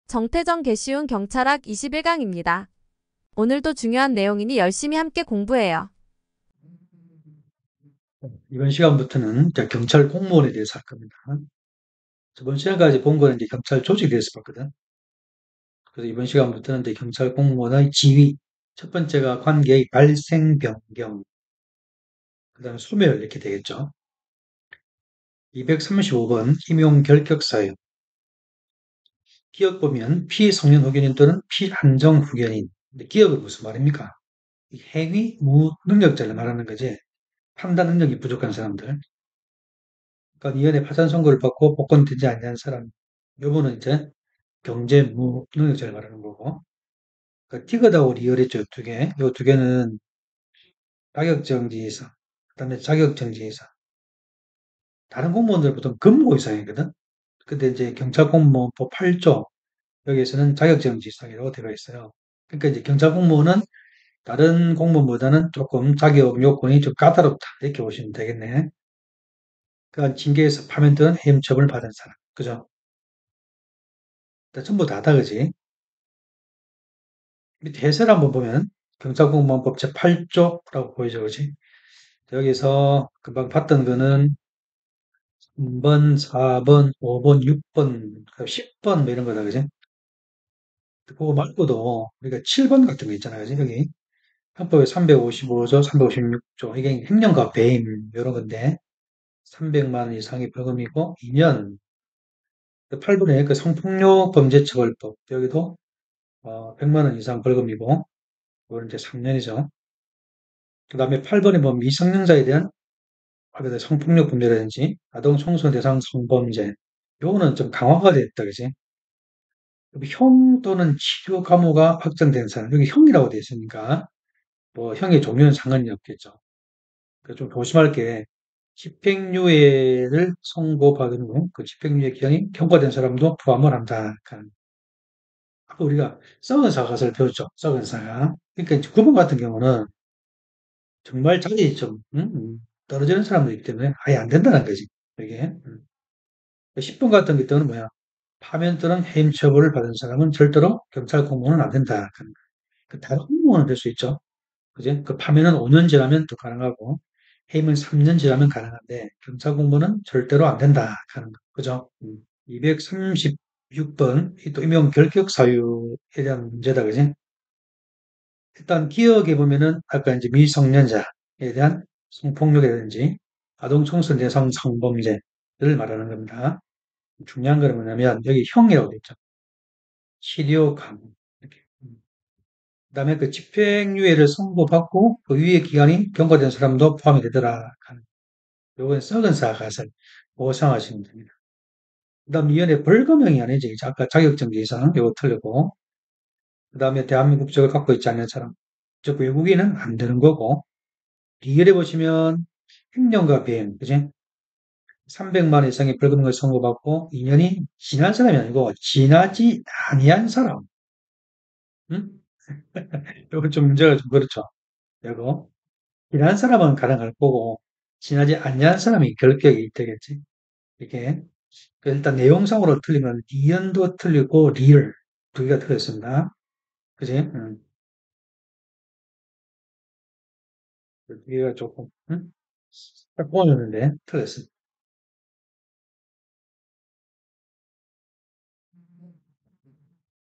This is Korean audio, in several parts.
정태정 개쉬운 경찰학 21강입니다. 오늘도 중요한 내용이니 열심히 함께 공부해요. 이번 시간부터는 이제 경찰 공무원에 대해서 할 겁니다. 저번 시간까지 본 거는 이제 경찰 조직에 대해서 봤거든. 그래서 이번 시간부터는 이제 경찰 공무원의 지위, 첫 번째가 관계의 발생 변경, 그 다음에 소멸 이렇게 되겠죠. 235번 임용 결격 사유. 기억 보면 피성년 후견인 또는 피한정 후견인. 근데 기억은 무슨 말입니까? 이 행위 무능력자를 말하는 거지. 판단 능력이 부족한 사람들. 그러니까 이연의 파산 선고를 받고 복권되지 않는 사람. 요거는 이제 경제 무능력자를 말하는 거고. 그러니까 티그다고 리얼했죠, 두 개. 요 두 개는 자격정지이사, 그다음에 자격정지이사. 다른 공무원들 보통 근무 이상이거든. 근데 이제 경찰공무원법 8조 여기에서는 자격정지 이상이라고 되어 있어요. 그러니까 이제 경찰 공무원은 다른 공무원보다는 조금 자격 요건이 좀 까다롭다 이렇게 보시면 되겠네. 그러니까 징계에서 파면된 해임 처분을 받은 사람, 그죠? 전부 다다 그지? 밑에 해설 한번 보면 경찰공무원법 제8조라고 보이죠, 그지? 여기서 금방 봤던 거는 3번, 4번, 5번, 6번, 10번 뭐 이런 거다, 그지? 그거 말고도 우리가 7번 같은 거 있잖아요, 그지? 여기 형법에 355조, 356조 이게 횡령과 배임 이런 건데 300만 원 이상의 벌금이고 2년 8번에 그 성폭력 범죄처벌법 여기도 100만 원 이상 벌금이고 이거는 이제 3년이죠. 그다음에 8번에 뭐 미성년자에 대한 성폭력 범죄라든지 아동 청소년 대상 성범죄 요거는 좀 강화가 됐다, 그지? 형 또는 치료 감호가 확정된 사람, 여기 형이라고 되어 있으니까, 뭐, 형의 종류는 상관이 없겠죠. 좀 조심할 게, 집행유예를 선고받은 후, 그 집행유예 기한이 경과된 사람도 포함을 한다. 그러니까 아까 우리가 썩은 사과를 배웠죠. 썩은 사과. 그러니까 이제 9번 같은 경우는 정말 자질이 좀, 떨어지는 사람들이기 때문에 아예 안 된다는 거지. 이게. 10번 같은 경우는 뭐야? 파면 또는 해임 처벌을 받은 사람은 절대로 경찰 공무원은 안 된다. 그 다른 공무원은 될 수 있죠. 그지? 그 파면은 5년 지나면 또 가능하고, 해임은 3년 지나면 가능한데, 경찰 공무원은 절대로 안 된다. 하는 거. 그죠? 236번, 또 임용 결격 사유에 대한 문제다. 그지? 일단 기억해 보면은, 아까 이제 미성년자에 대한 성폭력이라든지, 아동 청소년 대상 성범죄를 말하는 겁니다. 중요한 건 뭐냐면, 여기 형이라고 돼 있죠. 치료 감. 이렇게. 그다음에 그 집행유예를 선고받고 그 유예 기간이 경과된 사람도 포함이 되더라. 요건 썩은 사과설 보상하시면 됩니다. 그다음 위원회 벌금형이 아니지. 아까 자격정지 이상 요거 틀리고 그다음에 대한민국 국적을 갖고 있지 않는 사람, 즉 외국인은 안 되는 거고 비결해 보시면 횡령과 배임, 그지? 300만 원 이상의 벌금을 선고받고 2년이 지난 사람이 아니고 지나지 아니한 사람. 응? 요거 좀 문제가 좀 그렇죠. 요거. 일한 사람은 가능할 거고, 지나지 않는 사람이 결격이 되겠지. 이게. 일단 내용상으로 틀리면 리언도 틀리고 리얼 두 개가 틀렸습니다. 그지? 두 개가 조금 딱 보였는데 틀렸습니다.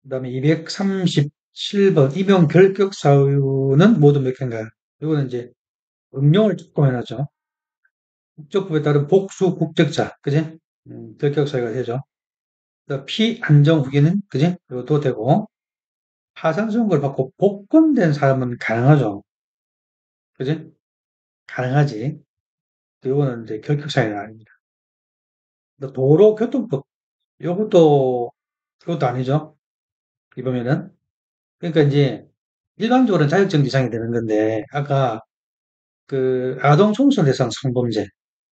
그다음에 237번 임용 결격 사유는 모두 몇 개인가요? 이거는 이제 응용을 조금 해놨죠. 국적법에 따른 복수 국적자, 그지? 결격 사유가 되죠. 피안정 후기는 그지? 이것도 되고 파산 선고를 받고 복권된 사람은 가능하죠. 그지? 가능하지. 이거는 이제 결격 사유는 아닙니다. 도로교통법, 이것도 아니죠. 이번에는. 그러니까 이제 일반적으로는 자격정지상이 되는 건데, 아까 그 아동 청소년 대상 성범죄,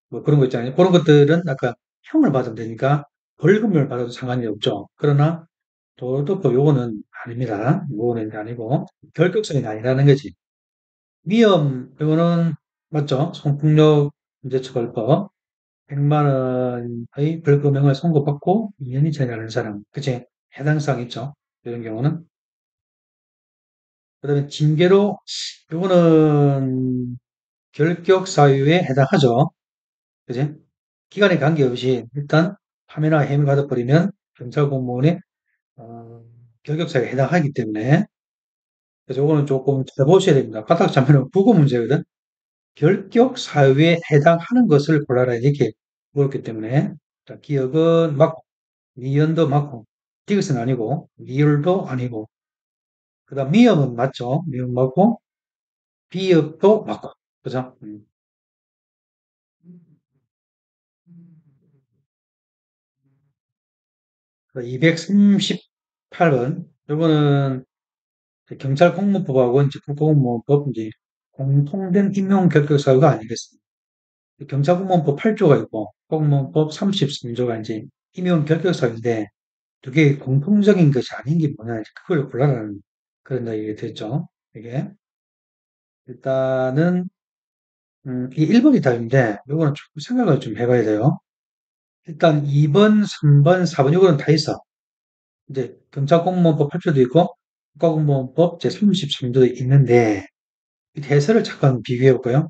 뭐 그런 거 있잖아요. 그런 것들은 아까 형을 받으면 되니까 벌금을 받아도 상관이 없죠. 그러나 도로교통법 요거는 아닙니다. 요거는 아니고 결격사유는 아니라는 거지. 위험, 이거는 맞죠? 성폭력 문제처벌법 100만 원의 벌금형을 선고받고 2년이 지나는 사람, 그치? 해당 사항 있죠. 이런 경우는. 그다음에 징계로 요거는 결격 사유에 해당하죠. 그지? 기간에 관계없이 일단 파면이나 해임을 받아버리면 경찰 공무원의 결격 사유에 해당하기 때문에 그래서 요거는 조금 잘 보셔야 됩니다. 바닥 잡면은 국어 문제거든. 결격 사유에 해당하는 것을 골라라 이렇게 물었기 때문에 자, 기억은 맞고 미연도 맞고 디귿은 아니고 미열도 아니고 그다음 미음은 맞죠. 미음 맞고 비읍도 맞고 그죠? 238번 요거는 경찰 공무법하고 이제 국가공무원법 이제 공통된 임용 결격 사유가 아니겠습니까? 경찰 공무원법 8조가 있고 국가공무원법 33조가 이제 임용 결격 사유인데 두 개의 공통적인 것이 아닌 게 뭐냐 이제 그걸 골라라는 그런 이야기가 됐죠. 이게 일단은 이게 1번이 답인데 요거는 조금 생각을 좀 해봐야 돼요. 일단 2번, 3번, 4번 요거는 다 있어. 이제 경찰공무원법 8조도 있고 국가공무원법 제33조도 있는데 이 대세를 잠깐 비교해 볼까요?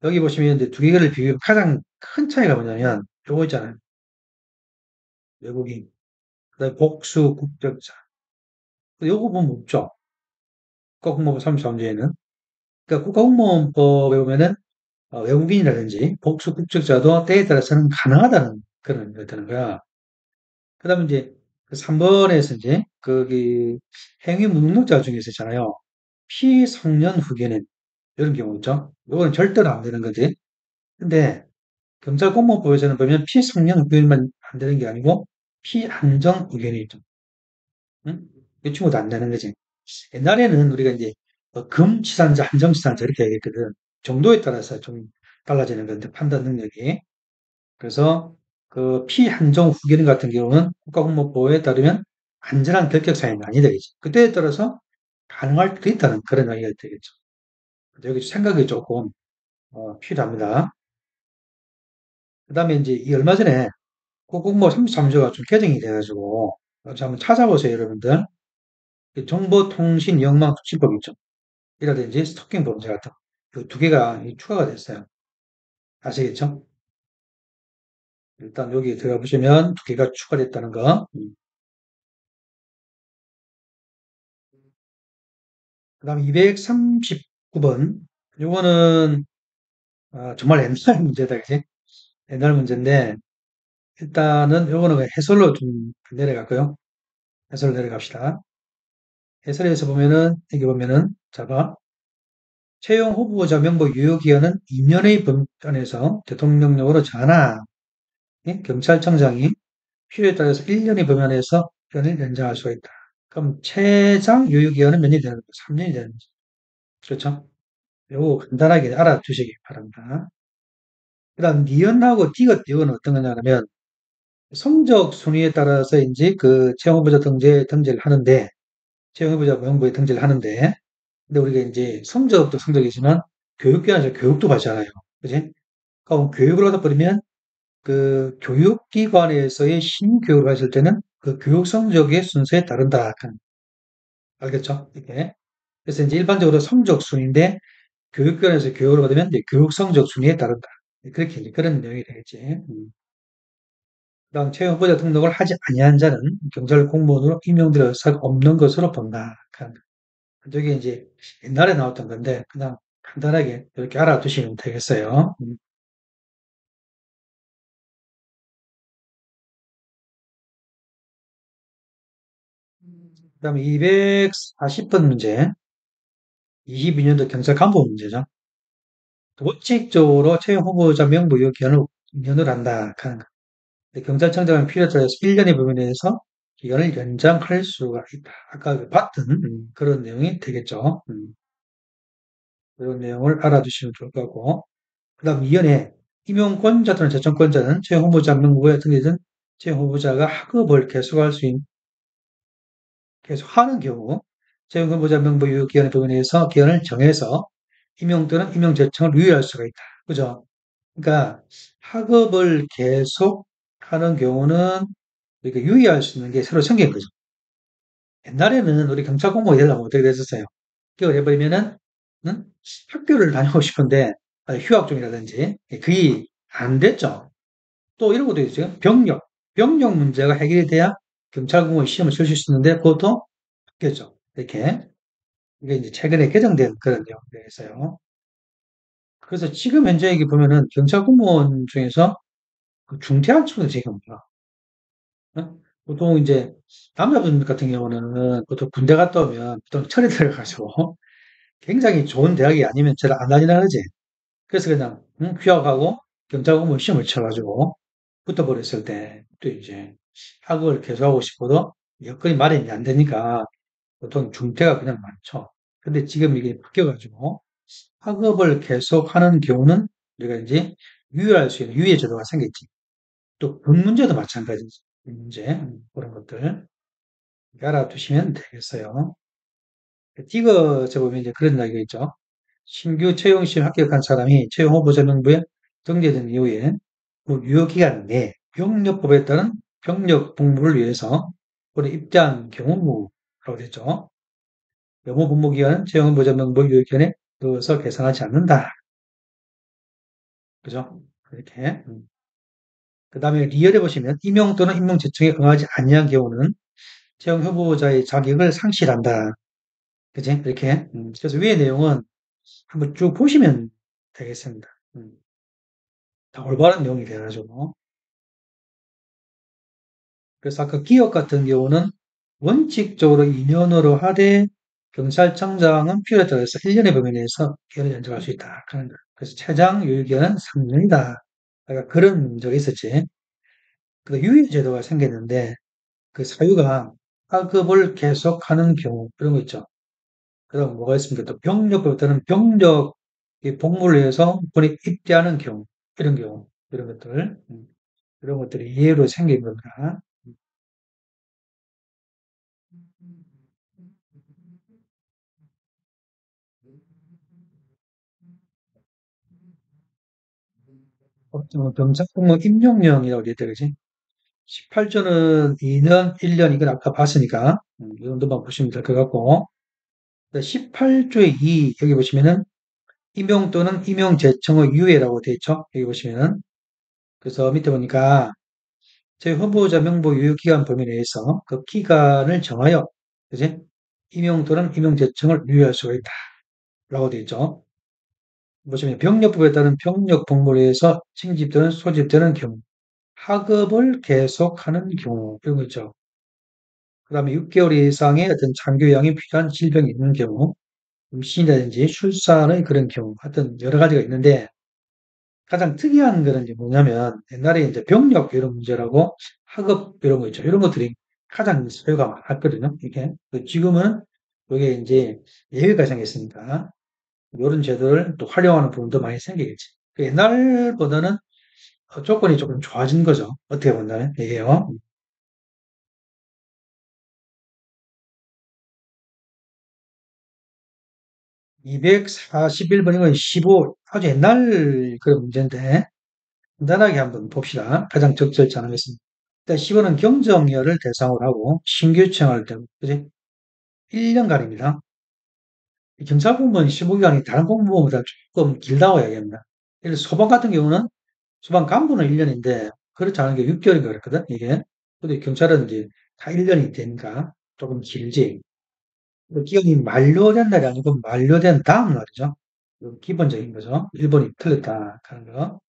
여기 보시면 이제 두 개를 비교해 가장 큰 차이가 뭐냐면 요거 있잖아요. 외국인, 그다음에 복수 국적자. 요거 보면 없죠. 국가공무원법 33조에는. 그러니까 국가공무원법에 보면은 외국인이라든지 복수 국적자도 때에 따라서는 가능하다는 그런 거 되는 거야. 그다음에 이제 그 3번에서 이제 거기 행위 무능력자 중에서 있잖아요. 피성년 후견인 이런 경우 있죠. 이거는 절대로 안 되는 거지. 근데 경찰공무원법에서는 보면 피성년 후견인만 안 되는 게 아니고 피한정 후견이 있죠. 응? 이 친구도 안 되는 거지. 옛날에는 우리가 이제 금치산자, 한정치산자 이렇게 얘기했거든. 정도에 따라서 좀 달라지는 건데 판단 능력이. 그래서 그 피한정 후견인 같은 경우는 국가공무법에 따르면 안전한 결격 사유는 아니다. 이제. 그때에 따라서 가능할 수도 있다는 그런 이야기가 되겠죠. 여기 생각이 조금 필요합니다. 그 다음에 이제 이 얼마 전에 국공모 33조가 좀 개정이 돼가지고 한번 찾아보세요, 여러분들. 그 정보통신영망수칙법 있죠. 이라든지 스토킹 범죄 같은 그 두 개가 추가가 됐어요. 아시겠죠? 일단 여기 들어가 보시면 두 개가 추가됐다는 거. 그다음 239번. 요거는 정말 옛날 문제다, 그지? 옛날 문제인데 일단은 요거는 해설로 좀 내려갈까요? 해설 내려갑시다. 해설에서 보면은 여기 보면은 자봐 채용 후보자 명부 유효기한은 2년의 범위안에서 대통령령으로 전하 예? 경찰청장이 필요에 따라서 1년의 범위안에서 기간을 연장할 수가 있다. 그럼 최장 유효기한은 몇 년이 되는 거죠? 3년이 되는 거죠. 그렇죠? 요거 간단하게 알아두시기 바랍니다. 그다음 니은하고 디귿 이건 어떤 거냐면 성적 순위에 따라서 이제 그 채용 후보자 등재를 하는데 채용 후보자 명부에 등재를 하는데 근데 우리가 이제 성적도 성적이지만 교육기관에서 교육도 받잖아요. 그지? 그럼 교육을 하다 버리면 그 교육기관에서의 신교육을 하실 때는 그 교육 성적의 순서에 따른다. 알겠죠? 이게. 그래서 이제 일반적으로 성적 순인데 교육기관에서 교육을 받으면 이제 교육 성적 순위에 따른다. 그렇게 이제 그런 내용이 되겠지. 그다음 채용 후보자 등록을 하지 아니한 자는 경찰 공무원으로 임용될 의사가 없는 것으로 본다. 저게 이제 옛날에 나왔던 건데 그냥 간단하게 이렇게 알아두시면 되겠어요. 그다음에 240번 문제, 22년도 경찰 간부 문제죠. 원칙적으로 채용 후보자 명부 요 기한을 2년을 한다 하는 거. 근데 경찰청장은 필요에 따라서 1년의 범위 내에서 기간을 연장할 수가 있다. 아까 그 봤던 그런 내용이 되겠죠. 그런 내용을 알아두시면 좋을 것 같고. 그다음 2연에 임용권자 또는 재청권자는 채용 후보자 명부에 등재된 채용 후보자가 학업을 계속하는 경우 채용 후보자 명부 유효 기한의 부분에 의해서 기한을 정해서 임용 또는 임용 재청을 유예할 수가 있다. 그죠? 그러니까 학업을 계속 하는 경우는 이렇게 유의할 수 있는 게 새로 생긴 거죠. 옛날에는 우리 경찰 공무원이 되려면 어떻게 됐었어요? 그걸 해버리면은, 응? 학교를 다니고 싶은데, 휴학 중이라든지, 그게 안 됐죠. 또 이런 것도 있어요. 병력. 병력 문제가 해결이 돼야 경찰 공무원 시험을 칠 수 있는데, 그것도 바뀌었죠. 이렇게. 이게 이제 최근에 개정된 그런 내용들이 있어요. 그래서 지금 현재 여기 보면은 경찰 공무원 중에서 그 중퇴한 친구들 되게 많아. 어? 보통 이제 남자분 같은 경우는 보통 군대 갔다 오면 보통 철이 들어가지고 굉장히 좋은 대학이 아니면 잘 안 다니나 그러지. 그래서 그냥 휴학하고 경찰 공무원 시험을 쳐가지고 붙어버렸을 때 또 이제 학업을 계속하고 싶어도 여건이 마련이 안 되니까 보통 중퇴가 그냥 많죠. 근데 지금 이게 바뀌어가지고 학업을 계속하는 경우는 우리가 이제 유예할 수 있는 유예 제도가 생겼지. 또 군 문제도 마찬가지지. 군 문제 그런 것들 알아두시면 되겠어요. 띄거저 보면 이제 그런 이야기가 있죠. 신규 채용 시험 합격한 사람이 채용 후보자 명부에 등재된 이후에 그 유효 기간 내에 병력법에 따른 병력 복무를 위해서 군에 입대한 경우라고 됐죠. 영어 복무 기간은 채용 후보자 명부 유효 기간에 넣어서 계산하지 않는다. 그죠? 그렇게. 그 다음에 리얼에 보시면 임용 또는 임용 제청에 응하지 아니한 경우는 채용 후보자의 자격을 상실한다. 그지? 이렇게. 그래서 위의 내용은 한번 쭉 보시면 되겠습니다. 다 올바른 내용이 돼가지고. 그래서 아까 기업 같은 경우는 원칙적으로 2년으로 하되 경찰청장은 필요에 따라서 1년의 범위 내에서 기간을 연장할 수 있다. 그래서 최장 유효기간은 3년이다. 그러니까 그런 문제가 있었지. 그 유예제도가 생겼는데 그 사유가 학업을 계속하는 경우 이런 거 있죠. 그다음 뭐가 있습니까? 또 병력보다는 병력 복무를 해서 군에 입대하는 경우 이런 것들 이런 것들이 예외로 생긴 겁니다. 병사복무 임용령이라고 되어 있다 그지? 18조는 2년, 1년 이건 아까 봤으니까 이 정도만 보시면 될 것 같고 18조의 2 여기 보시면은 임용 또는 임용 제청의 유예라고 되어 있죠. 여기 보시면은 그래서 밑에 보니까 제 후보자 명부 유효 기간 범위 내에서 그 기간을 정하여 그지? 임용 또는 임용 제청을 유예할 수가 있다라고 되어 있죠. 보시면 병력법에 따른 병력 복무를 위해서 징집되는 소집되는 경우, 학업을 계속하는 경우 이런 거 있죠. 그다음에 6개월 이상의 어떤 장기 요양이 필요한 질병이 있는 경우, 임신이라든지 출산의 그런 경우, 하여튼 여러 가지가 있는데 가장 특이한 거는 이제 뭐냐면 옛날에 이제 병력 이런 문제라고 학업 이런 거 있죠. 이런 것들이 가장 수요가 많았거든요. 이게 지금은 이게 이제 예외가 생겼으니까 이런 제도를 또 활용하는 부분도 많이 생기겠지. 그 옛날보다는 조건이 조금 좋아진 거죠. 어떻게 본다면 이게요. 241번이면 15 아주 옛날 그런 문제인데 간단하게 한번 봅시다. 가장 적절치 않으겠습니다. 일단 15는 경정여를 대상으로 하고 신규 청할 때 그지? 1년간입니다. 경찰 공무원 15기간이 다른 공무원보다 조금 길다고 이야기합니다. 예를 들어 소방 같은 경우는 소방 간부는 1년인데 그렇지 않은 게 6개월인가 그랬거든 이게. 근데 경찰은 이제 다 1년이 되니까 조금 길지. 그 기간이 만료된 날이 아니고 만료된 다음 날이죠. 기본적인 거죠. 1번이 틀렸다 하는 거.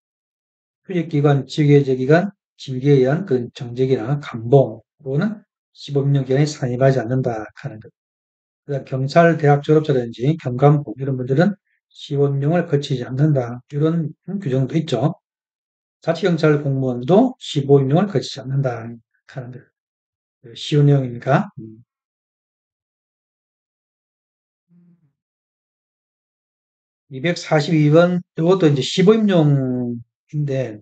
휴직기간, 직외제기간, 징계에 의한 그 정직이나 감봉으로는 15년 기간이 산입하지 않는다 하는 것. 그다음 경찰 대학 졸업자라든지 경감고 이런 분들은 시험령을 거치지 않는다. 이런 규정도 있죠. 자치경찰 공무원도 15인용을 거치지 않는다 하는 것. 쉬운 내용이니까. 242번 이것도 이제 15인용인데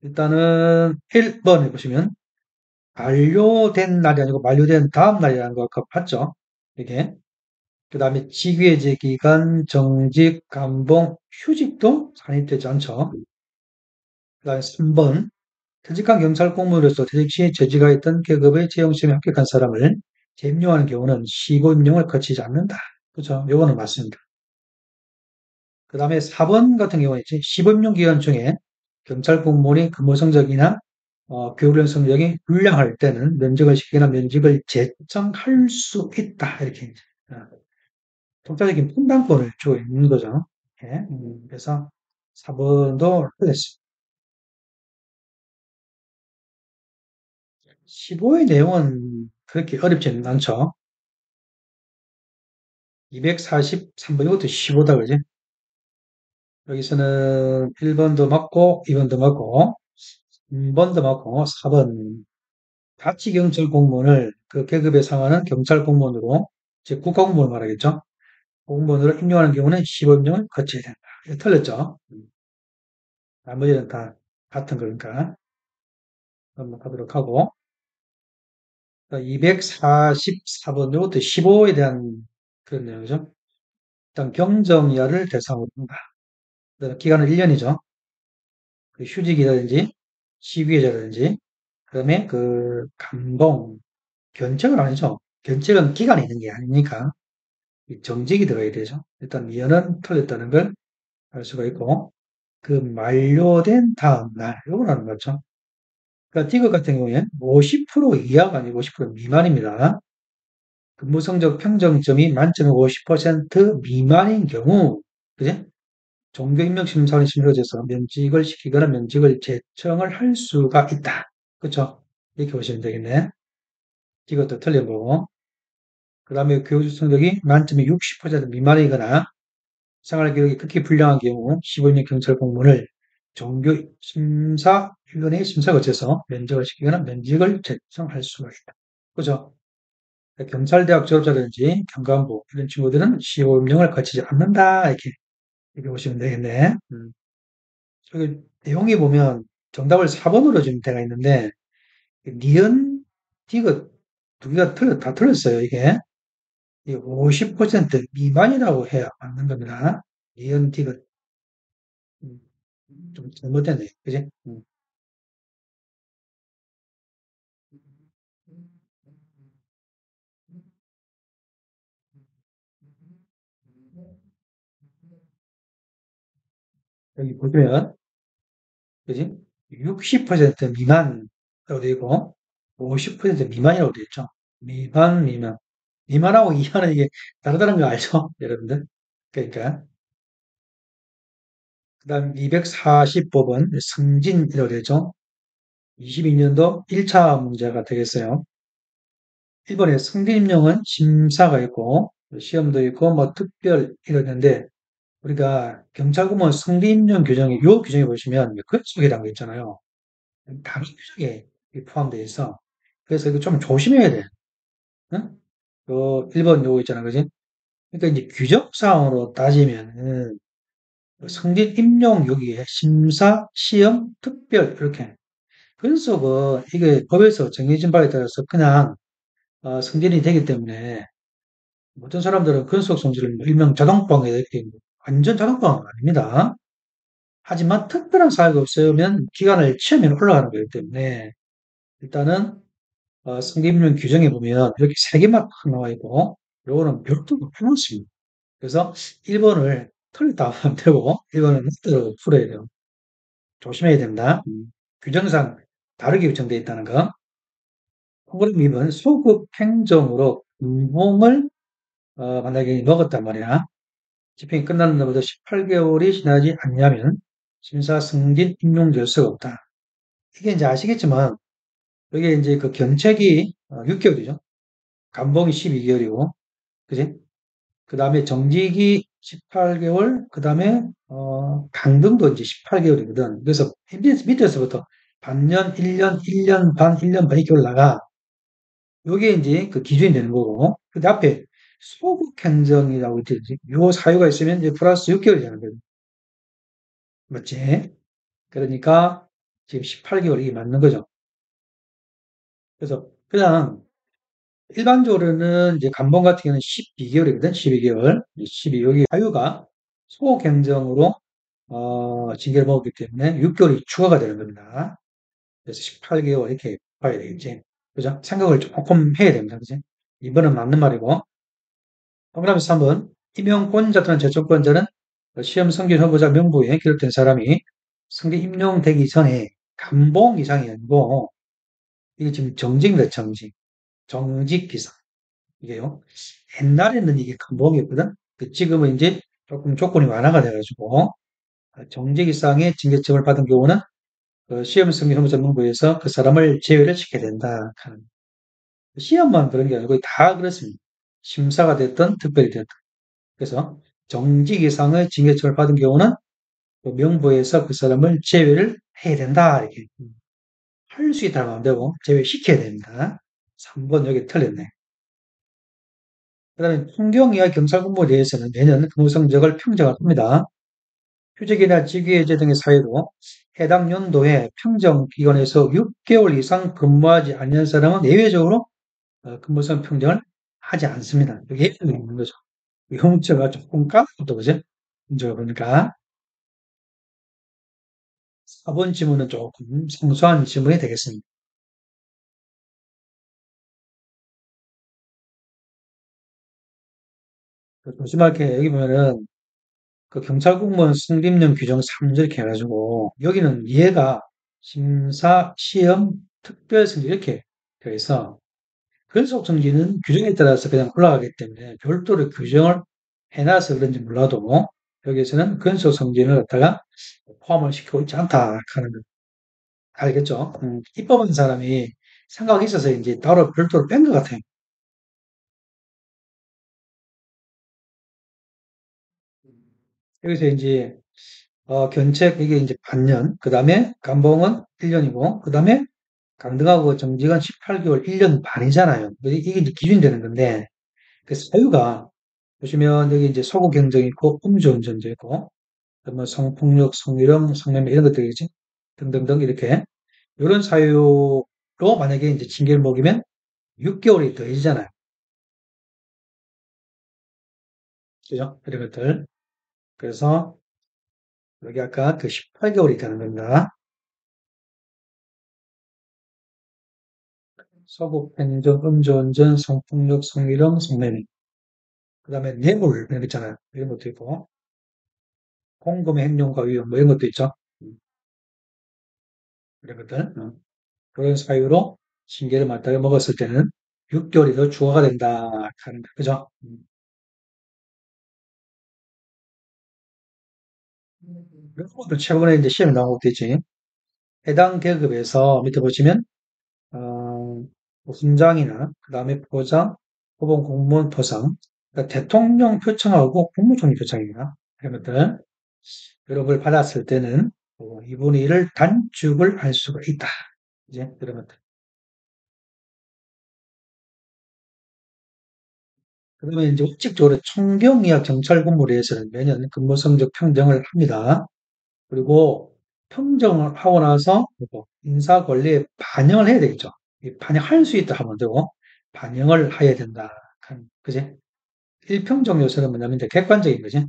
일단은 1번 해보시면 만료된 날이 아니고 만료된 다음 날이라는 거 아까 봤죠? 이게. 그 다음에 직위해제 기간, 정직, 감봉, 휴직도 산입되지 않죠. 그 다음에 3번. 퇴직한 경찰 공무원으로서 퇴직 시 재직하 있던 계급의 채용시험에 합격한 사람을 재임용하는 경우는 15임용을 거치지 않는다. 그죠? 요거는 맞습니다. 그 다음에 4번 같은 경우는 있지. 15임용 기간 중에 경찰 공무원이 근무 성적이나 교육련 성적이 불량할 때는 면직을 시키거나 면직을 재청할 수 있다. 이렇게 이제 독자적인 판단권을 주고 있는 거죠. 예, 그래서 4번도 틀렸습니다. 15의 내용은 그렇게 어렵지는 않죠. 243번, 이것도 15다, 그지? 여기서는 1번도 맞고, 2번도 맞고, 3번도 맞고, 4번. 자치경찰 공무원을 그 계급에 상하는 경찰 공무원으로, 즉 국가공무원 말하겠죠? 공무원으로 임용하는 경우는 15임용을 거쳐야 된다. 이거 틀렸죠? 나머지는 다 같은 거니까 넘어가도록 하고, 244번, 이것도 15에 대한 그런 내용이죠. 일단 경정이하를 대상으로 한다. 기간은 1년이죠. 그 휴직이라든지 시위자라든지 그다음에 그 감봉, 견책은 아니죠. 견책은 기간이 있는 게 아니니까 정직이 들어야 되죠. 일단 미연은 틀렸다는 걸 알 수가 있고 그 만료된 다음 날 요거는 맞죠. 그러니까 디귿 같은 경우에 50% 이하가 아니고 50% 미만입니다. 근무 성적 평정점이 만점에 50% 미만인 경우, 그지? 종교임명심사원이 심사해서 면직을 시키거나 면직을 재청을 할 수가 있다. 그쵸? 이렇게 보시면 되겠네. 이것도 틀린 거고. 그 다음에 교육 성적이 만점에 60% 미만이거나 생활기록이 극히 불량한 경우 15년 경찰 공무원을 종교심사위원회의 심사 거쳐서 면직을 시키거나 면직을 재청할 수가 있다. 그죠? 경찰대학 졸업자든지 경관부 이런 친구들은 15임명을 거치지 않는다. 이렇게 보시면 되겠네. 저기 내용이 보면 정답을 4번으로 지금 되어 있는데 니은, 디귿 두 개가 다 틀렸어요. 이게 50% 미만이라고 해야 맞는 겁니다. 니은, 디귿 음, 좀 잘못됐네. 그지? 여기 보시면 그지? 60% 미만이라고 되어 있고 50% 미만이라고 되어 있죠. 미만, 미만. 미만하고 이하는 이게 다르다는 거 알죠? 여러분들? 그러니까 그다음 245번 승진이라고 되죠. 22년도 1차 문제가 되겠어요. 1번에 승진임용은 심사가 있고 시험도 있고 뭐 특별 이러는데 우리가 경찰공무원 승진임용 규정에 요 규정에 보시면 근속이라는 거 있잖아요. 다른 규정에 포함되어 있어. 그래서 이거 좀 조심해야 돼. 응? 요 1번 요거 있잖아, 그지? 그러니까 이제 규정상으로 따지면은 승진임용 여기에 심사, 시험, 특별 이렇게 근속은 이게 법에서 정해진 바에 따라서 그냥 승진이 되기 때문에 어떤 사람들은 근속 성질을 일명 자동방해 이렇게 완전 자동방은 아닙니다. 하지만 특별한 사유가 없으면 기간을 치으면 올라가는 거기 때문에 일단은 승계임용 규정에 보면 이렇게 세 개만 딱 나와 있고 요거는 별도로 해놓습니다. 그래서 1번을 틀렸다 하면 되고 1번은 맞대로 풀어야 돼요. 조심해야 된다. 규정상 다르게 규정되어 있다는 거. 그럼 2번 소급 행정으로 분봉을 만약에 먹었단 말이야. 집행이 끝나는 날부터 18개월이 지나지 않냐면 심사 승진 임용 절차가 없다. 이게 이제 아시겠지만 여기 이제 그 견책이 6개월이죠. 감봉이 12개월이고, 그지? 그 다음에 정직이 18개월, 그 다음에 강등도 이제 18개월이거든. 그래서 밑에서부터 반년, 1년, 1년 반, 1년 반 이렇게 올라가. 요게 이제 그 기준이 되는 거고, 근데 앞에 소급 행정이라고 있지. 요 사유가 있으면 이제 플러스 6개월이 되는 거예요. 맞지? 그러니까 지금 18개월 이게 맞는 거죠. 그래서 그냥 일반적으로는 이제 감봉 같은 경우는 12개월이거든. 12개월. 12, 여기 사유가 소급 행정으로 징계를 먹었기 때문에 6개월이 추가가 되는 겁니다. 그래서 18개월 이렇게 봐야 되겠지. 그죠? 생각을 조금 해야 됩니다. 그지? 2번은 맞는 말이고. 동그라미 3번. 임용권자 또는 제초권자는 시험 승진 후보자 명부에 기록된 사람이 승진 임용되기 전에 감봉 이상이 아니고 이게 지금 정직입니다. 정직. 정직 기상. 이게요. 옛날에는 이게 감봉이었거든. 지금은 이제 조금 조건이 완화가 돼가지고 정직 이상의 징계점을 받은 경우는 그 시험 승진 후보자 명부에서 그 사람을 제외를 시켜야 된다 하는 시험만 그런 게 아니고 다 그렇습니다. 심사가 됐든 특별히 됐든. 그래서 정직 이상의 징계점을 받은 경우는 그 명부에서 그 사람을 제외를 해야 된다. 이렇게 할 수 있다면 안 되고 제외시켜야 됩니다. 3번 여기 틀렸네. 그 다음에 통경이와 경찰공무에 대해서는 매년 근무 성적을 평정을 합니다. 휴직이나 직위해제 등의 사유로 해당 연도에 평정기관에서 6개월 이상 근무하지 않는 사람은 예외적으로 근무성 평정을 하지 않습니다. 여기 예외가 있는 거죠. 용처가 조금 까먹었다, 그죠? 문제가 보니까 4번 지문은 조금 생소한 지문이 되겠습니다. 조심할 게 여기 보면은 그 경찰 공무원 승립령 규정 3절 이렇게 해가지고 여기는 얘가 심사, 시험, 특별 승진 이렇게 되어 있어. 근속 승진은 규정에 따라서 그냥 올라가기 때문에 별도로 규정을 해놔서 그런지 몰라도 여기에서는 근속 승진을 갖다가 포함을 시키고 있지 않다 하는 거 알겠죠? 입법한 사람이 생각이 있어서 이제 따로 별도로 뺀 것 같아요. 여기서 이제 견책 이게 이제 반년, 그 다음에 감봉은 1년이고, 그 다음에 강등하고 정직은 18개월, 1년 반이잖아요. 이게 이제 기준이 되는 건데, 그 사유가 보시면 여기 이제 소고 경쟁 있고, 음주운전도 있고, 뭐 성폭력, 성희롱, 성매매 이런 것들이지 등등등 이렇게 이런 사유로 만약에 이제 징계를 먹이면 6개월이 더해지잖아요. 그죠? 이런 것들. 그래서 여기 아까 그 18개월이 되는 겁니다. 서구 편의점, 음주운전, 성폭력, 성희롱, 성매매. 그 다음에 뇌물 이런 거 있잖아요. 이런 것도 있고 공금의 행령과 위험 뭐 이런 것도 있죠. 음, 이런 것들 그런 사유로 징계를 맞다가 먹었을 때는 6개월이 더 추가가 된다 하는 거 그죠? 이런 것도 최근에 이제 시험에 나온 것도 있지. 해당 계급에서 밑에 보시면 어, 뭐 훈장이나 그 다음에 포장, 후보 공무원 포상, 그러니까 대통령 표창하고 국무총리 표창입니다. 이런 것들 이런 걸 받았을 때는 2분의 1을 단축을 할 수가 있다. 이제 이런 것들. 그러면 이제 원칙적으로 총경이와 경찰 근무대에서는 매년 근무 성적 평정을 합니다. 그리고 평정을 하고 나서 인사 권리에 반영을 해야 되겠죠. 반영할 수 있다 하면 되고 반영을 해야 된다. 그지? 일평정 요소는 뭐냐면 이제 객관적인 거지.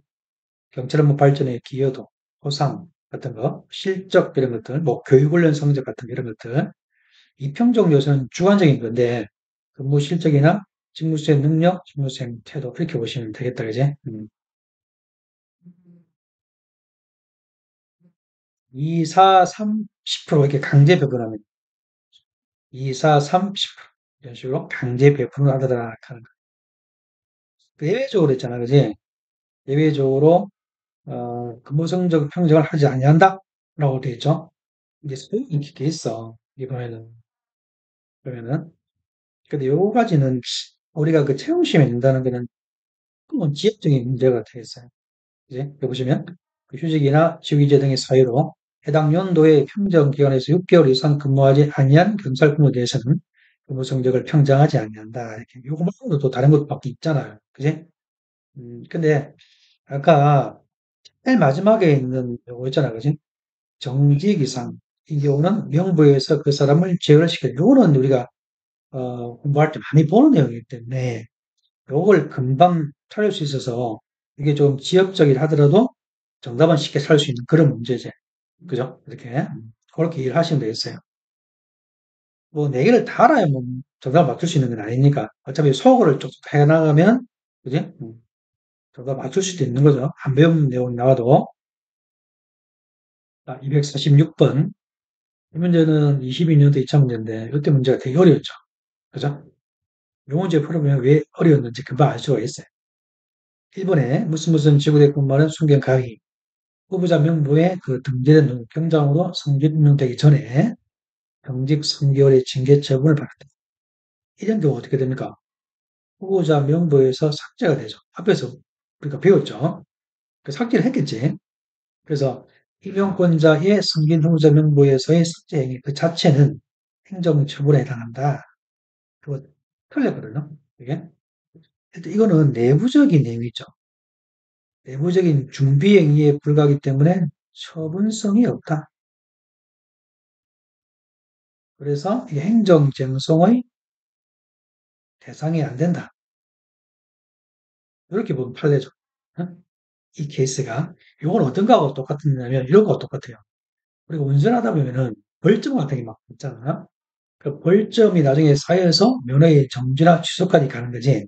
경찰 업무 발전에 기여도, 보상 같은 거, 실적 이런 것들, 뭐 교육훈련 성적 같은 이런 것들. 이평적 요소는 주관적인 건데 근무 실적이나 직무 수행 능력, 직무 수행 태도 이렇게 보시면 되겠다, 그지? 2, 4, 30% 이렇게 강제 배분하면 2, 4, 30% 이런 식으로 강제 배분을 하더라 하는 거. 그 예외적으로 했잖아, 그지? 예외적으로 근무 성적 평정을 하지 아니한다라고 돼 있죠. 이게 소용이 있게 있어 이번에는 그러면은 근데 요 가지는 우리가 그 채용 시험에 낸다는 거는 뭐 지역적인 문제가 되겠어요. 이제 여기 보시면 그 휴직이나 직위제 등의 사유로 해당 연도의 평정 기간에서 6개월 이상 근무하지 아니한 경찰 근무에 대해서는 근무 성적을 평정하지 아니한다. 이렇게 요거 말고도 또 다른 것밖에 있잖아요. 그지? 근데 아까 맨 마지막에 있는 요거 있잖아, 그지? 정직 이상 이 경우는 명부에서 그 사람을 제외를 시켜. 요거는 우리가 공부할 때 많이 보는 내용이기 때문에 요걸 금방 찾을 수 있어서 이게 좀 지역적이라 하더라도 정답은 쉽게 찾을 수 있는 그런 문제제. 그죠? 이렇게 그렇게 이해를 하시면 되겠어요. 뭐, 네 개를 다 알아야 뭐, 정답 맞출 수 있는 건 아니니까. 어차피 소거를 쭉 해나가면, 그지? 정답 맞출 수도 있는 거죠. 안 배운 내용이 나와도. 자, 246번. 이 문제는 22년도 2차 문제인데, 이때 문제가 되게 어려웠죠. 그죠? 이 문제 풀어보면 왜 어려웠는지 금방 알 수가 있어요. 1번에 무슨 무슨 지구대권 말은 순경 가기. 후보자 명부에 그 등재된 경장으로 성질 임명되기 전에 경직 3개월의 징계 처분을 받았다. 이런 경우 어떻게 됩니까? 후보자 명부에서 삭제가 되죠. 앞에서 우리가 배웠죠. 그 삭제를 했겠지. 그래서 임명권자의 승진 후보자 명부에서의 삭제 행위 그 자체는 행정처분에 해당한다. 그거 틀렸거든요. 이게. 일단 이거는 내부적인 내용이죠. 내부적인 준비 행위에 불과하기 때문에 처분성이 없다. 그래서 이 행정쟁송의 대상이 안 된다. 이렇게 보면 판례죠. 어? 이 케이스가 이건 어떤 거하고 똑같느냐면 이런 거하고 똑같아요. 우리가 운전하다 보면은 벌점 같은 게 막 있잖아요. 그 벌점이 나중에 쌓여서 면허의 정지나 취소까지 가는 거지.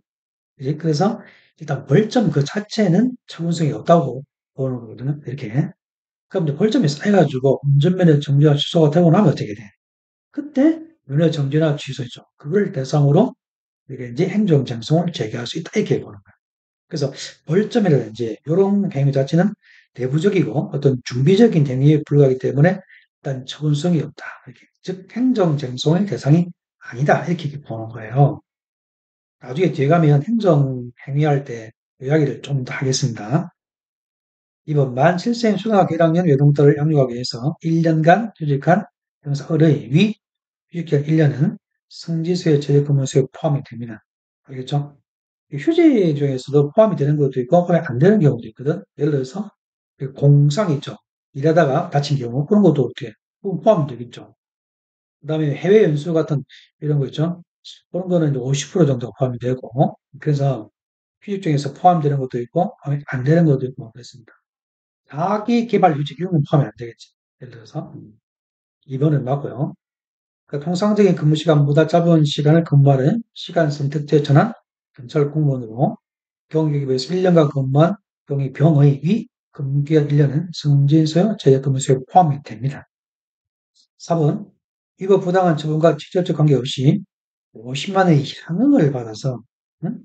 그지? 그래서 일단 벌점 그 자체는 처분성이 없다고 보는 거거든요. 이렇게. 그럼 이제 벌점이 쌓여가지고 운전면허 정지나 취소가 되고 나면 어떻게 돼? 그때 면허 정지나 취소죠. 그걸 대상으로 이게 이제 행정장성을 제기할 수 있다 이렇게 보는 거예요. 그래서 벌점이라든지 이런 행위 자체는 내부적이고 어떤 준비적인 행위에 불과하기 때문에 일단 처분성이 없다. 이렇게. 즉 행정쟁송의 대상이 아니다. 이렇게 보는 거예요. 나중에 뒤에 가면 행정 행위할 때 이야기를 좀 더 하겠습니다. 이번 만 7세 초등학교 1학년 외동딸을 양육하기 위해서 1년간 휴직한 형사 을의 위 휴직기간 1년은 성지수의 재직근무수에 포함이 됩니다. 알겠죠? 휴직 중에서도 포함이 되는 것도 있고 포함이 안 되는 경우도 있거든. 예를 들어서 그 공상 있죠. 일하다가 다친 경우 그런 것도 어떻게 포함이 되겠죠. 그다음에 해외 연수 같은 이런 거 있죠. 그런 거는 이제 50% 정도가 포함이 되고 그래서 휴직 중에서 포함되는 것도 있고 포함이 안 되는 것도 있고 그렇습니다. 자기 개발 휴직 이런 건 포함이 안 되겠지. 예를 들어서 2번은 맞고요. 그러니까 통상적인 근무 시간보다 짧은 시간을 근무하는 시간 선택제 전환 경찰 공무원으로 경기에 비해서 1년간 근무한 경의 위 근무기간 1년은 승진서요 재직근무수에 포함이 됩니다. 4번 이거 부당한 처분과 직접적 관계없이 50만 원의 향응을 받아서 응?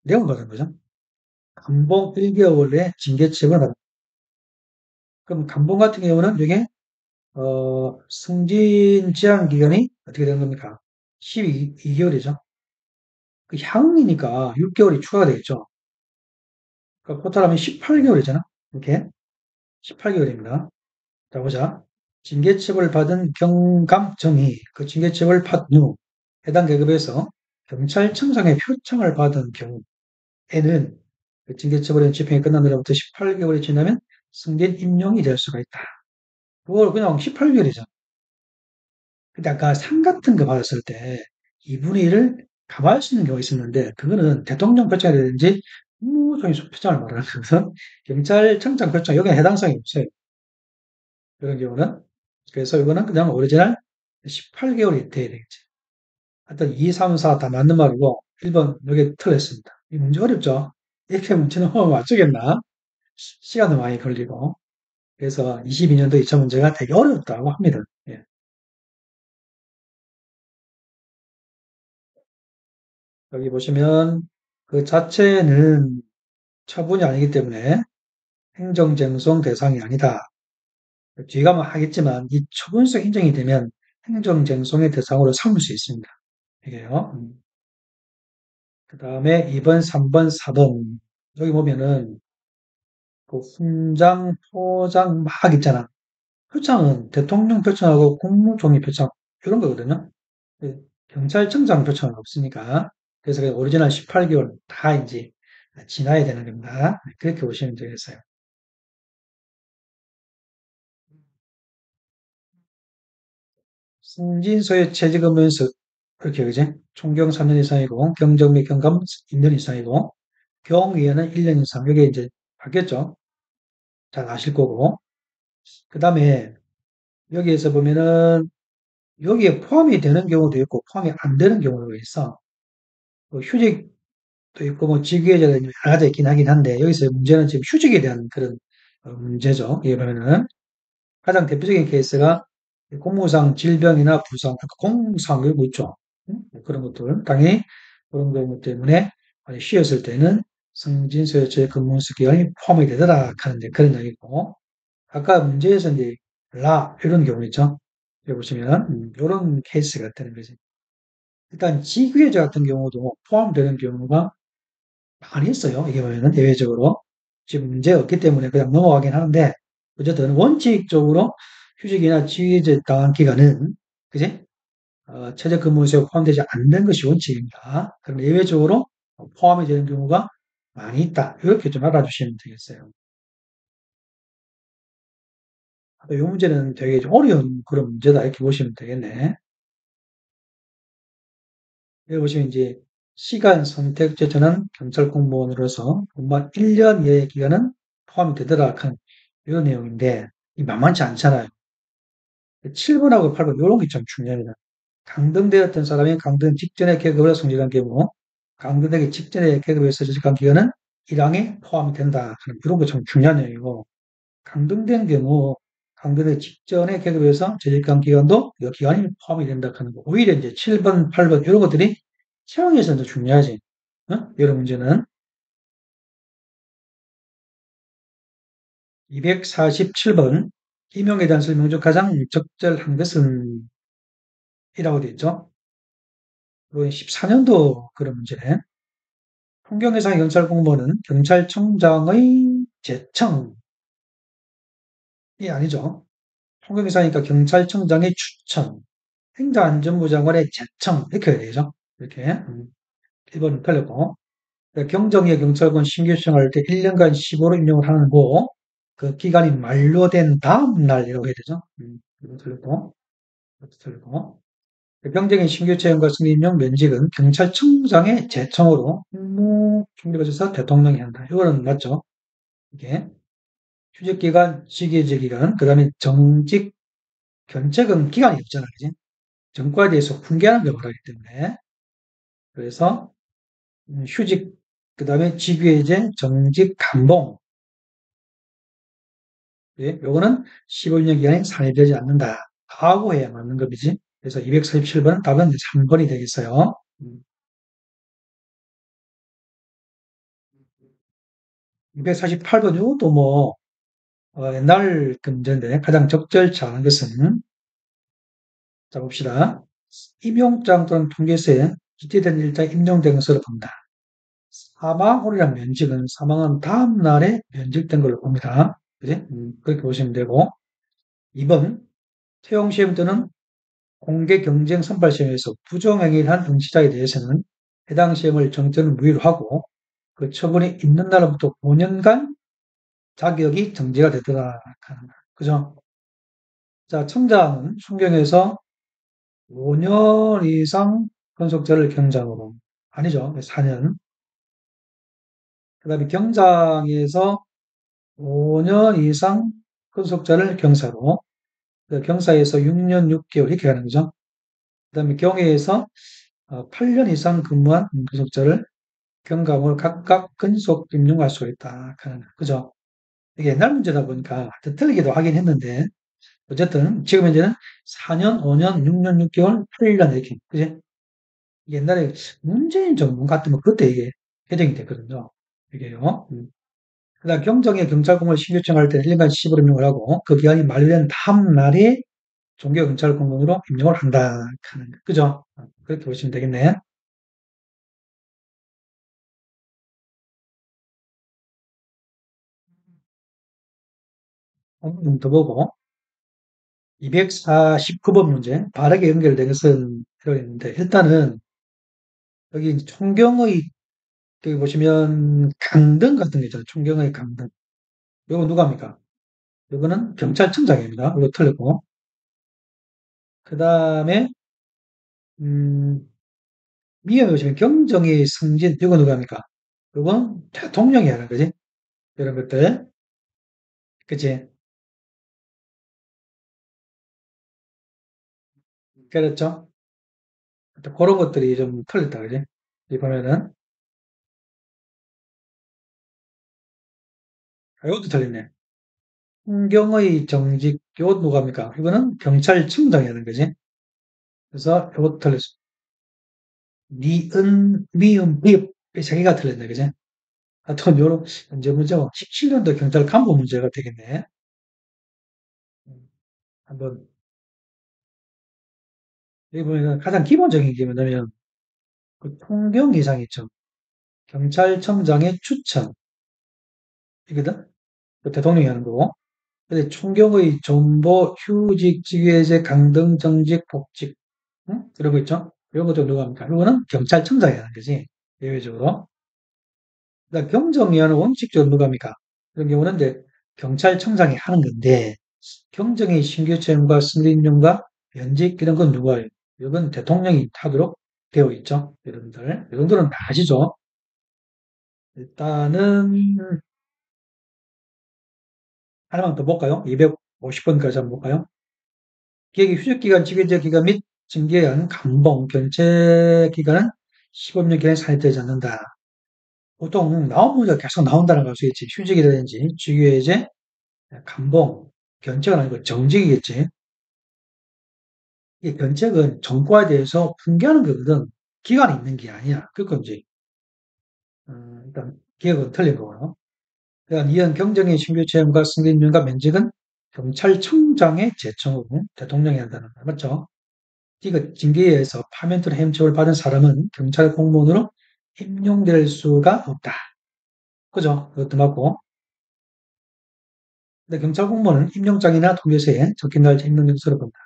내용을 받은 거죠. 감봉 1개월의 징계처분을 받은 그럼 감봉 같은 경우는 이게 승진 제한 기간이 어떻게 되는 겁니까? 12개월이죠. 그 향응이니까 6개월이 추가가 되겠죠. 그러니까 포탈하면 18개월이잖아. 이렇게 18개월입니다. 자, 보자. 징계처벌을 받은 경감정이 그 징계처벌을 받은 후 해당 계급에서 경찰청장의 표창을 받은 경우에는 그 징계처벌의 집행이 끝난 날로부터 18개월이 지나면 승진 임용이 될 수가 있다. 그걸 그냥 18개월이죠. 근데 아까 상 같은 거 받았을 때 2분의 1을 가봐할 수 있는 경우가 있었는데 그거는 대통령 표창이라든지 국무총리 표창을 말하는 것은 경찰청장 표창 여기에 해당성이 없어요. 이런 경우는. 그래서 이거는 그냥 오리지널 18개월이 돼야 되겠지. 하여튼 2, 3, 4 다 맞는 말이고 1번 여기 틀렸습니다. 이 문제 어렵죠? 이렇게 문제는 맞추겠나? 시간도 많이 걸리고. 그래서 22년도 2차 문제가 되게 어렵다고 합니다. 예. 여기 보시면 그 자체는 처분이 아니기 때문에 행정쟁송 대상이 아니다. 뒤에 가면 하겠지만 이 처분성 인정이 되면 행정쟁송의 대상으로 삼을 수 있습니다. 이게요. 그 다음에 2번, 3번, 4번. 여기 보면은 그 훈장, 포장 막 있잖아. 표창은 대통령 표창하고 국무총리 표창 이런 거거든요. 경찰청장 표창은 없으니까 그래서 그냥 오리지널 18개월 다 이제 지나야 되는 겁니다. 그렇게 보시면 되겠어요. 승진서에 채직하면서 그렇게 그지? 총경 3년 이상이고 경정 및 경감 2년 이상이고 경위에는 1년 이상. 이게 이제 바뀌었죠. 잘 아실 거고. 그 다음에 여기에서 보면은 여기에 포함이 되는 경우도 있고 포함이 안 되는 경우도 있어. 뭐 휴직도 있고 뭐 직위해제가 여러 가지 있긴 하긴 한데 여기서 문제는 지금 휴직에 대한 그런 문제죠. 이게 보면은 가장 대표적인 케이스가 공무상 질병이나 부상, 아까 공상 이런 거 있죠. 그런 것들 당연히 그런 경우 때문에 만약 쉬었을 때는 승진서열제 근무수 기간이 포함이 되더라 하는데 그런 얘기고 아까 문제에서 이제 이런 경우 있죠. 여기 보시면 이런 케이스가 되는 거지. 일단 직위해제 같은 경우도 포함되는 경우가 많이 있어요. 이게 보면은 예외적으로 지금 문제 없기 때문에 그냥 넘어가긴 하는데 어쨌든 원칙적으로 휴직이나 직위해제 당한 기간은 그지? 최저 근무수에 포함되지 않는 것이 원칙입니다. 그럼 예외적으로 포함이 되는 경우가 많이 있다. 이렇게 좀 알아주시면 되겠어요. 이 문제는 되게 좀 어려운 그런 문제다 이렇게 보시면 되겠네. 여기 보시면 이제 시간 선택 제도는 경찰 공무원으로서 본만 1년 이하의 기간은 포함이 되더라 하는 이런 내용인데 이 만만치 않잖아요. 7번하고 8번 이런 게 좀 중요합니다. 강등되었던 사람이 강등 직전에 계급을 성직한 경우 강등되기 직전에 계급에서 재직한 기간은 1항에 포함이 된다 하는 이런 거 좀 중요한 내용이고 강등된 경우 강등되기 직전에 계급에서 재직한 기간도 이 기간이 포함이 된다 하는 거 오히려 이제 7번, 8번 이런 것들이 채용에서 더 중요하지. 이런 문제는 247번 임용에 대한 설명 중 가장 적절한 것은 이라고 되어 있죠. 그리고 14년도 그런 문제네. 통경해상 경찰 공무원은 경찰청장의 제청이 아니죠. 통경해상이니까 경찰청장의 추천, 행정안전부 장관의 제청 이렇게 해야 되죠. 이렇게 1번 틀렸고 경정의 경찰관 신규 시청할 때 1년간 15로 임용을 하는 거 그 기간이 만료된 다음 날이라고 해야 되죠. 이거 틀렸고 이것도 틀렸고 병정의 신규 채용과 승리 임용 면직은 경찰청장의 제청으로 중립을 해서 대통령이 한다. 이거는 맞죠? 이게 휴직기간, 직위직기간, 그 다음에 정직, 견책은 기간이 없잖아, 그지? 정과에 대해서 훈계하는 걸 말하기 때문에. 그래서, 휴직, 그 다음에 직위해제, 정직, 감봉. 예, 요거는 15년 기간이 산입되지 않는다. 하고 해야 맞는 겁이지. 그래서 247번은 답은 3번이 되겠어요. 248번, 이것도 뭐, 옛날 그 문제인데 가장 적절치 않은 것은, 자, 봅시다. 임용장 또는 통계서에 기재된 일자에 임용된 것으로 본다. 사망홀이란 면직은 사망한 다음 날에 면직된 걸로 봅니다. 그지? 그렇게 보시면 되고. 2번, 채용시험 또는 공개 경쟁 선발 시험에서 부정행위를 한 응시자에 대해서는 해당 시험을 정점을 무효로 하고 그 처분이 있는 날로부터 5년간 자격이 정지가 되더라. 그죠? 자, 청장은 순경에서 5년 이상 근속자를 경장으로 아니죠. 4년. 그다음에 경장에서 5년 이상 근속자를 경사로, 경사에서 6년 6개월 이렇게 가는 거죠. 그다음에 경회에서 8년 이상 근무한 근속자를 경감으로 각각 근속 임용할 수가 있다. 그죠? 이게 옛날 문제다 보니까 더 틀리기도 하긴 했는데 어쨌든 지금 현재는 4년, 5년, 6년 6개월, 8년 이렇게 그지? 옛날에 문재인 정부 같으면 그때 이게 개정이 됐거든요. 이게요. 그다음 경정에 경찰공무원 신규 청할 때는 1년간 시범 임용을 하고 그 기간이 만료된 다음 날에 종교 경찰공무원으로 임용을 한다. 그죠? 그렇게 보시면 되겠네. 더 보고 249번 문제 바르게 연결된 것은 이러겠는데 일단은 여기 총경의 여기 보시면 강등 같은 게 있잖아요. 총경의 강등. 이거 누가 합니까? 이거는 경찰청장입니다. 이거 틀렸고 그 다음에 음, 미에 보시면 경정의 승진 이거 누가 합니까? 이건 대통령이 하는 거지. 이런 것들. 그치? 그렇죠? 그런 것들이 좀 틀렸다, 그지? 여기 보면은, 이것도 틀렸네. 풍경의 정직, 이것 누가 합니까? 이거는 경찰청장이 하는 거지. 그래서 이것도 틀렸어. 니은, 미음, 비읍, 이세 개가 틀렸네, 그지? 하여튼, 요런, 이제 문제가 17년도 경찰 간부 문제가 되겠네. 한번, 여기 보면 가장 기본적인 게 뭐냐면, 그 통경 이상 있죠. 경찰청장의 추천, 이거든? 그 대통령이 하는 거고. 근데 총경의 정보, 휴직, 직위해제, 강등, 정직, 복직, 응? 이런 거 있죠? 이런 것도 누가 합니까? 이거는 경찰청장이 하는 거지. 예외적으로. 그러니까 경정위원은 원칙적으로 누가 합니까? 이런 경우는 이제 경찰청장이 하는 건데, 경정의 신규 채용과 승진임용과 면직 이런 건 누가 해요? 이건 대통령이 하도록 되어 있죠. 여러분들. 여러분들은 다 아시죠? 일단은 하나만 더 볼까요? 250번까지 한번 볼까요? 기획의 휴직기간, 직위제기간 및 징계한 감봉, 견책기간은 15년 기간에 산입되지 않는다. 보통 나온 문제가 계속 나온다는 걸 알 수 있지. 휴직이라든지 직위해제, 감봉, 견책은 아니고 정직이겠지. 이 견책은 정과에 대해서 훈계하는 거거든. 기간이 있는 게 아니야. 그건 이제 일단 기획은 틀린 거고요. 그다음 이현 경정의 신규 채용과 승진임과 면직은 경찰청장의 제청으로 대통령이 한다는 거 맞죠? 이거 징계에서 파면토로 해임처벌 받은 사람은 경찰 공무원으로 임용될 수가 없다. 그죠? 그것도 맞고. 근데 경찰 공무원은 임용장이나 통계서에 적힌 날짜 임명령서를 본다.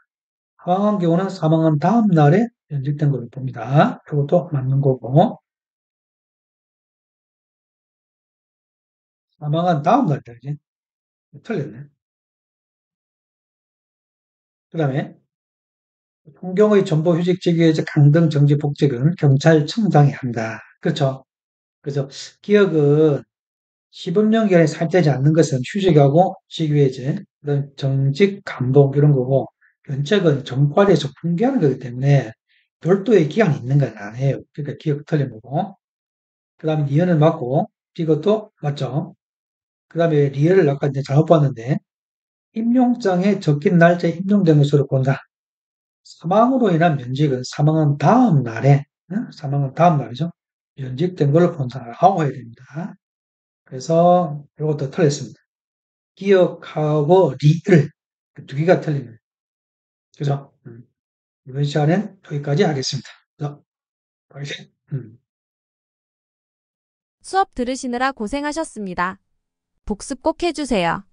사망한 경우는 사망한 다음 날에 연직된 걸로 봅니다. 이것도 맞는 거고. 사망한 다음 날이다. 이제 틀렸네. 그 다음에 통경의 정보휴직 직위에서 강등 정지 복직은 경찰청장이 한다. 그렇죠? 그래서 기억은 시범령기간에 살되지 않는 것은 휴직하고 직위해제, 그다음 정직 감봉 이런 거고 견책은 정과에서 분개하는 거기 때문에 별도의 기한이 있는 건 아니에요. 그러니까 기억 틀린 거고. 그다음에 니은은 맞고 이것도 맞죠. 그다음에 리을을 아까 이제 잘못 봤는데 임용장에 적힌 날짜에 임용된 것으로 본다. 사망으로 인한 면직은 사망한 다음 날에 사망한 다음 날이죠. 면직된 걸로 본다라고 해야 됩니다. 그래서 이것도 틀렸습니다. 기억하고 리을 두 개가 틀립니다. 그죠? 이번 시간엔 여기까지 하겠습니다. 자, 파이팅! 수업 들으시느라 고생하셨습니다. 복습 꼭 해주세요.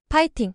파이팅!